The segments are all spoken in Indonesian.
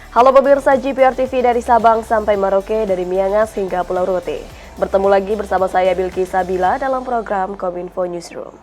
Halo pemirsa GPR TV dari Sabang sampai Merauke, dari Miangas hingga Pulau Rote. Bertemu lagi bersama saya Bilki Sabila dalam program Kominfo Newsroom.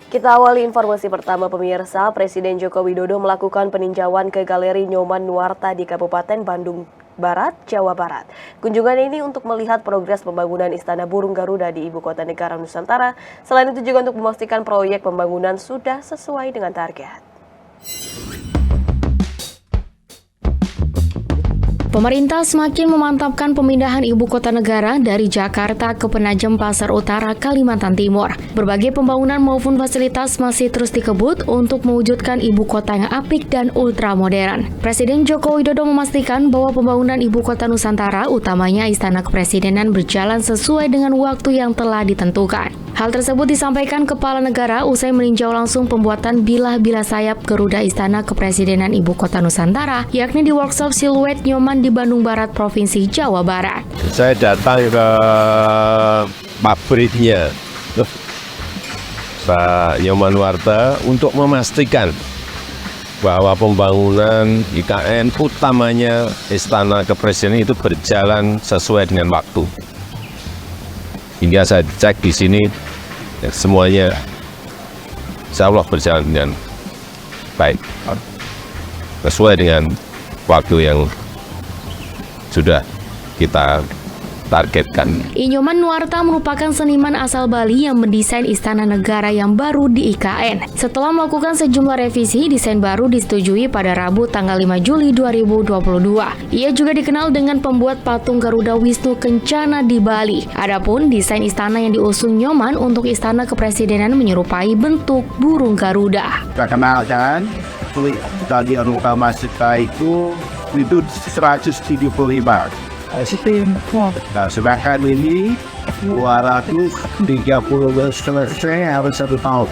Kita awali informasi pertama pemirsa, Presiden Joko Widodo melakukan peninjauan ke Galeri Nyoman Nuarta di Kabupaten Bandung Barat, Jawa Barat. Kunjungan ini untuk melihat progres pembangunan Istana Burung Garuda di Ibu Kota Negara Nusantara. Selain itu juga untuk memastikan proyek pembangunan sudah sesuai dengan target. Pemerintah semakin memantapkan pemindahan ibu kota negara dari Jakarta ke Penajam Pasar Utara, Kalimantan Timur. Berbagai pembangunan maupun fasilitas masih terus dikebut untuk mewujudkan ibu kota yang apik dan ultramodern. Presiden Joko Widodo memastikan bahwa pembangunan ibu kota Nusantara, utamanya Istana Kepresidenan, berjalan sesuai dengan waktu yang telah ditentukan. Hal tersebut disampaikan Kepala Negara usai meninjau langsung pembuatan bilah-bilah sayap Garuda Istana Kepresidenan Ibu Kota Nusantara, yakni di workshop Siluet Nyoman di Bandung Barat, Provinsi Jawa Barat. Saya datang ke pabriknya Pak Nyoman Nuarta untuk memastikan bahwa pembangunan IKN, utamanya Istana Kepresidenan, itu berjalan sesuai dengan waktu. Hingga saya cek di sini, ya, semuanya insya Allah berjalan dengan baik, sesuai dengan waktu yang sudah kita targetkan. Nyoman Nuarta merupakan seniman asal Bali yang mendesain Istana Negara yang baru di IKN. Setelah melakukan sejumlah revisi, desain baru disetujui pada Rabu tanggal 5 Juli 2022. Ia juga dikenal dengan pembuat patung Garuda Wisnu Kencana di Bali. Adapun desain istana yang diusung Nyoman untuk Istana Kepresidenan menyerupai bentuk burung Garuda. Perkenalkan, tadi rupa Masjid itu 175. Nah, sedangkan ini 230 selesai harus 1 tahun.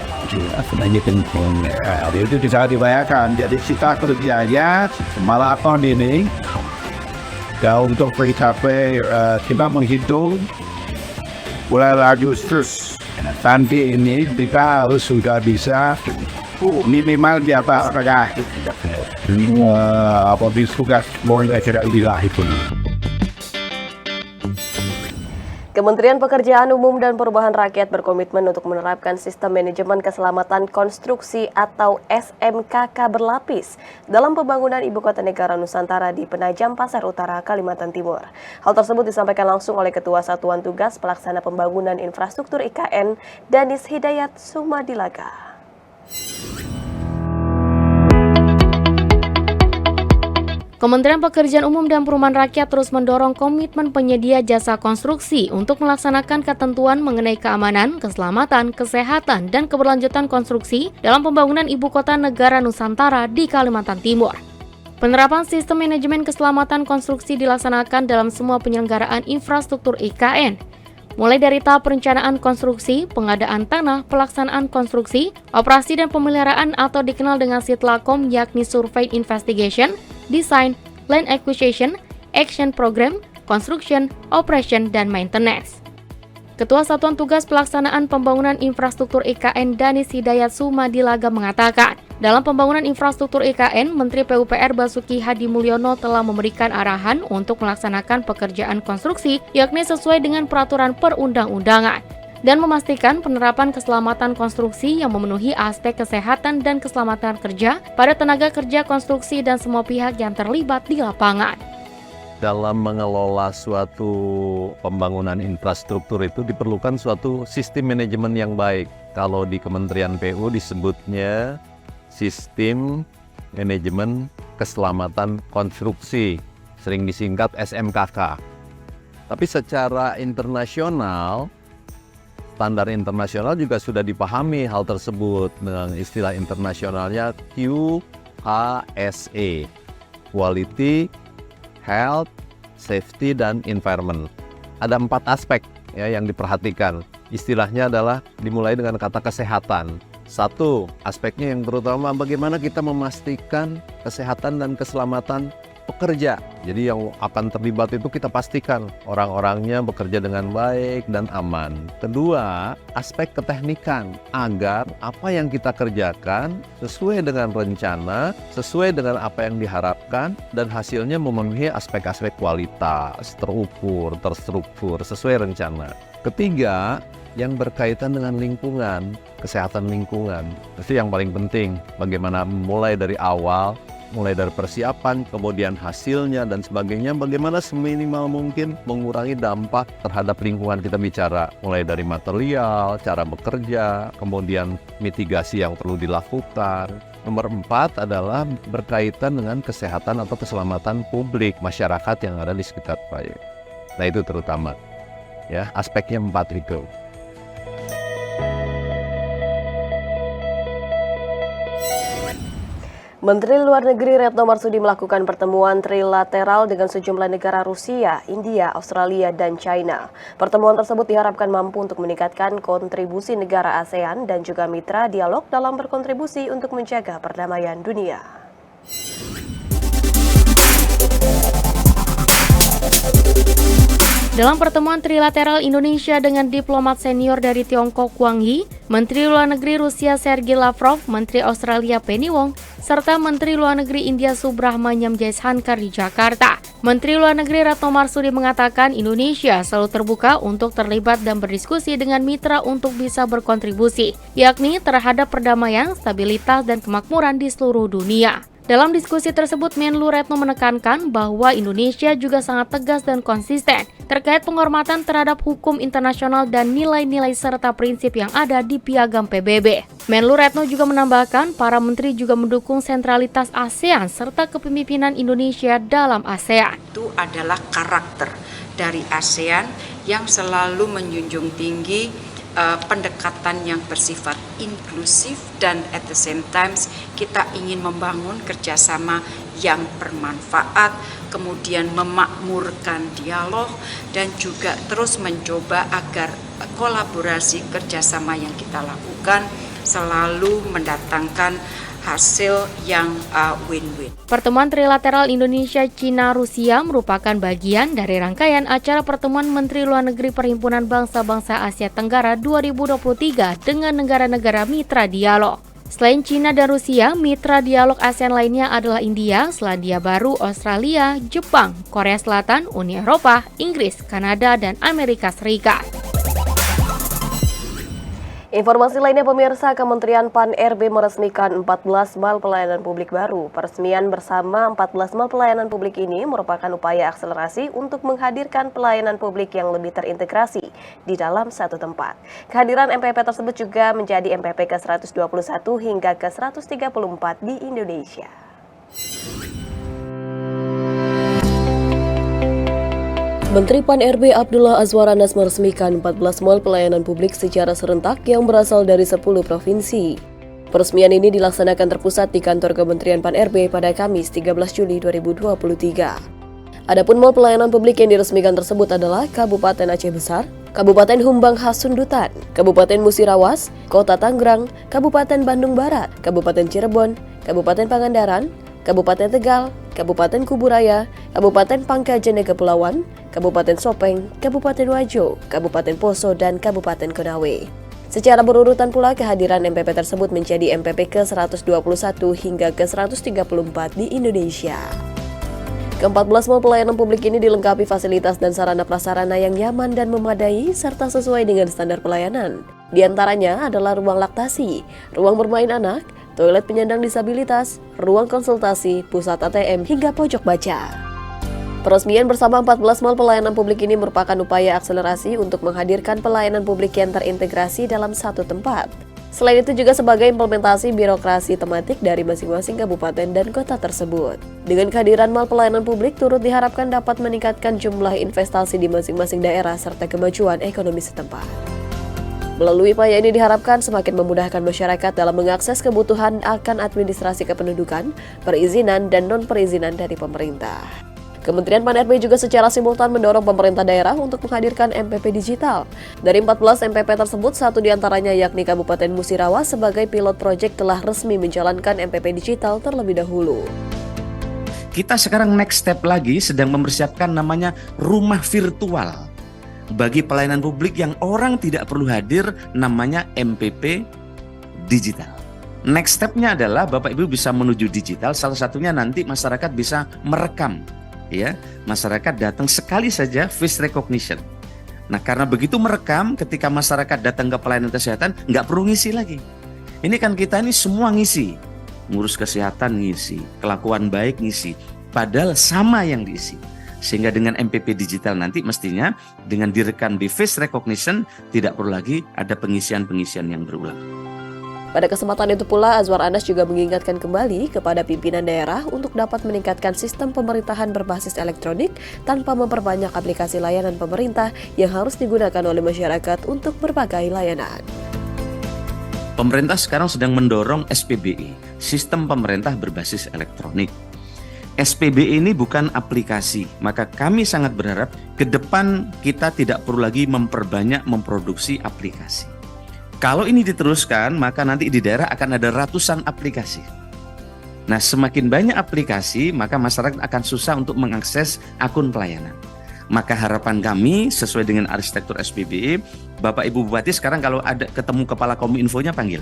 Itu bisa dibayarkan. Jadi kita kerjanya maraton ini. Dan untuk mencapai, kita menghitung bulan Agustus. Nanti ini kita harus sudah bisa minimal di atas apa disugas mulai tidak itu. Kementerian Pekerjaan Umum dan Perumahan Rakyat berkomitmen untuk menerapkan sistem manajemen keselamatan konstruksi atau SMKK berlapis dalam pembangunan Ibu Kota Negara Nusantara di Penajam Pasar Utara, Kalimantan Timur. Hal tersebut disampaikan langsung oleh Ketua Satuan Tugas Pelaksana Pembangunan Infrastruktur IKN, Danis Hidayat Sumadilaga. Kementerian Pekerjaan Umum dan Perumahan Rakyat terus mendorong komitmen penyedia jasa konstruksi untuk melaksanakan ketentuan mengenai keamanan, keselamatan, kesehatan, dan keberlanjutan konstruksi dalam pembangunan Ibu Kota Negara Nusantara di Kalimantan Timur. Penerapan sistem manajemen keselamatan konstruksi dilaksanakan dalam semua penyelenggaraan infrastruktur IKN, mulai dari tahap perencanaan konstruksi, pengadaan tanah, pelaksanaan konstruksi, operasi dan pemeliharaan atau dikenal dengan Sitlakom, yakni Survey Investigation, Design, Land Acquisition, Action Program, Construction, Operation, dan Maintenance. Ketua Satuan Tugas Pelaksanaan Pembangunan Infrastruktur IKN, Danis Hidayat Sumadilaga mengatakan, dalam pembangunan infrastruktur IKN, Menteri PUPR Basuki Hadi Mulyono telah memberikan arahan untuk melaksanakan pekerjaan konstruksi, yakni sesuai dengan peraturan perundang-undangan, dan memastikan penerapan keselamatan konstruksi yang memenuhi aspek kesehatan dan keselamatan kerja pada tenaga kerja konstruksi dan semua pihak yang terlibat di lapangan. Dalam mengelola suatu pembangunan infrastruktur itu diperlukan suatu sistem manajemen yang baik. Kalau di Kementerian PU disebutnya Sistem Manajemen Keselamatan Konstruksi, sering disingkat SMKK. Tapi secara internasional, standar internasional juga sudah dipahami hal tersebut dengan istilah internasionalnya QHSE, Quality, Health, Safety, dan Environment. Ada 4 aspek ya yang diperhatikan. istilahnya adalah dimulai dengan kata kesehatan. Satu, aspeknya yang terutama bagaimana kita memastikan kesehatan dan keselamatan pekerja. Jadi yang akan terlibat itu kita pastikan orang-orangnya bekerja dengan baik dan aman. Kedua, aspek keteknikan agar apa yang kita kerjakan sesuai dengan rencana, sesuai dengan apa yang diharapkan, dan hasilnya memenuhi aspek-aspek kualitas, terukur, terstruktur, sesuai rencana. Ketiga, yang berkaitan dengan lingkungan, kesehatan lingkungan. Itu yang paling penting, bagaimana mulai dari awal, mulai dari persiapan, kemudian hasilnya dan sebagainya, bagaimana seminimal mungkin mengurangi dampak terhadap lingkungan kita bicara, mulai dari material, cara bekerja, kemudian mitigasi yang perlu dilakukan. Nomor 4 adalah berkaitan dengan kesehatan atau keselamatan publik masyarakat yang ada di sekitar proyek. Nah itu terutama, ya aspeknya 4 itu. Menteri Luar Negeri Retno Marsudi melakukan pertemuan trilateral dengan sejumlah negara Rusia, India, Australia, dan China. Pertemuan tersebut diharapkan mampu untuk meningkatkan kontribusi negara ASEAN dan juga mitra dialog dalam berkontribusi untuk menjaga perdamaian dunia. Dalam pertemuan trilateral Indonesia dengan diplomat senior dari Tiongkok Wang Yi, Menteri Luar Negeri Rusia Sergei Lavrov, Menteri Australia Penny Wong, serta Menteri Luar Negeri India Subrahmanyam Jaishankar di Jakarta. Menteri Luar Negeri Retno Marsudi mengatakan Indonesia selalu terbuka untuk terlibat dan berdiskusi dengan mitra untuk bisa berkontribusi, yakni terhadap perdamaian, stabilitas, dan kemakmuran di seluruh dunia. Dalam diskusi tersebut, Menlu Retno menekankan bahwa Indonesia juga sangat tegas dan konsisten terkait penghormatan terhadap hukum internasional dan nilai-nilai serta prinsip yang ada di Piagam PBB. Menlu Retno juga menambahkan para menteri juga mendukung sentralitas ASEAN serta kepemimpinan Indonesia dalam ASEAN. Itu adalah karakter dari ASEAN yang selalu menjunjung tinggi pendekatan yang bersifat inklusif dan at the same time kita ingin membangun kerjasama yang bermanfaat, kemudian memakmurkan dialog dan juga terus mencoba agar kolaborasi kerjasama yang kita lakukan selalu mendatangkan hasil yang win-win. Pertemuan trilateral Indonesia-Cina-Rusia merupakan bagian dari rangkaian acara pertemuan Menteri Luar Negeri Perhimpunan Bangsa-Bangsa Asia Tenggara 2023 dengan negara-negara mitra dialog. Selain Cina dan Rusia, mitra dialog ASEAN lainnya adalah India, Selandia Baru, Australia, Jepang, Korea Selatan, Uni Eropa, Inggris, Kanada, dan Amerika Serikat. Informasi lainnya pemirsa, Kementerian Pan-RB meresmikan 14 mal pelayanan publik baru. Peresmian bersama 14 mal pelayanan publik ini merupakan upaya akselerasi untuk menghadirkan pelayanan publik yang lebih terintegrasi di dalam satu tempat. Kehadiran MPP tersebut juga menjadi MPP ke-121 hingga ke-134 di Indonesia. Menteri Pan-RB Abdullah Azwar Anas meresmikan 14 mal pelayanan publik secara serentak yang berasal dari 10 provinsi. Peresmian ini dilaksanakan terpusat di kantor Kementerian Pan-RB pada Kamis 13 Juli 2023. Adapun mal pelayanan publik yang diresmikan tersebut adalah Kabupaten Aceh Besar, Kabupaten Humbang Hasundutan, Kabupaten Musirawas, Kota Tangerang, Kabupaten Bandung Barat, Kabupaten Cirebon, Kabupaten Pangandaran, Kabupaten Tegal, Kabupaten Kuburaya, Kabupaten Pangkajen Kepulauan, Kabupaten Sopeng, Kabupaten Wajo, Kabupaten Poso, dan Kabupaten Konawe. Secara berurutan pula kehadiran MPP tersebut menjadi MPP ke-121 hingga ke-134 di Indonesia. Ke-14 mal pelayanan publik ini dilengkapi fasilitas dan sarana prasarana yang nyaman dan memadai serta sesuai dengan standar pelayanan. Di antaranya adalah ruang laktasi, ruang bermain anak, toilet penyandang disabilitas, ruang konsultasi, pusat ATM, hingga pojok baca. Peresmian bersama 14 mal pelayanan publik ini merupakan upaya akselerasi untuk menghadirkan pelayanan publik yang terintegrasi dalam satu tempat. Selain itu juga sebagai implementasi birokrasi tematik dari masing-masing kabupaten dan kota tersebut. Dengan kehadiran mal pelayanan publik turut diharapkan dapat meningkatkan jumlah investasi di masing-masing daerah serta kemajuan ekonomi setempat. Melalui upaya ini diharapkan semakin memudahkan masyarakat dalam mengakses kebutuhan akan administrasi kependudukan, perizinan, dan non-perizinan dari pemerintah. Kementerian Pan-RB juga secara simultan mendorong pemerintah daerah untuk menghadirkan MPP digital. Dari 14 MPP tersebut, 1 diantaranya yakni Kabupaten Musirawa sebagai pilot proyek telah resmi menjalankan MPP digital terlebih dahulu. Kita sekarang next step lagi sedang mempersiapkan namanya rumah virtual. Bagi pelayanan publik yang orang tidak perlu hadir, namanya MPP digital. Next step-nya adalah Bapak Ibu bisa menuju digital, salah satunya nanti masyarakat bisa merekam. Ya, masyarakat datang sekali saja face recognition. Nah, karena begitu merekam, ketika masyarakat datang ke pelayanan kesehatan, nggak perlu ngisi lagi. Ini kan kita ini semua ngisi, ngurus kesehatan ngisi, kelakuan baik ngisi, padahal sama yang diisi. Sehingga dengan MPP digital nanti mestinya dengan direkam di face recognition, tidak perlu lagi ada pengisian-pengisian yang berulang. Pada kesempatan itu pula, Azwar Anas juga mengingatkan kembali kepada pimpinan daerah untuk dapat meningkatkan sistem pemerintahan berbasis elektronik tanpa memperbanyak aplikasi layanan pemerintah yang harus digunakan oleh masyarakat untuk berbagai layanan. Pemerintah sekarang sedang mendorong SPBE, sistem pemerintah berbasis elektronik. SPBE ini bukan aplikasi, maka kami sangat berharap ke depan kita tidak perlu lagi memperbanyak memproduksi aplikasi. Kalau ini diteruskan, maka nanti di daerah akan ada ratusan aplikasi. Nah, semakin banyak aplikasi, maka masyarakat akan susah untuk mengakses akun pelayanan. Maka harapan kami sesuai dengan arsitektur SPBE, Bapak Ibu Bupati sekarang kalau ada ketemu kepala Kominfonya panggil.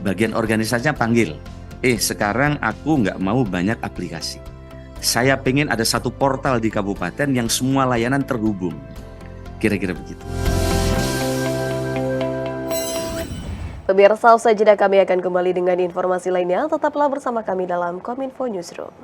Bagian organisasinya panggil. Sekarang aku nggak mau banyak aplikasi. Saya pengen ada satu portal di kabupaten yang semua layanan terhubung. Kira-kira begitu. Pemirsa, usai jeda kami akan kembali dengan informasi lainnya. Tetaplah bersama kami dalam Kominfo Newsroom.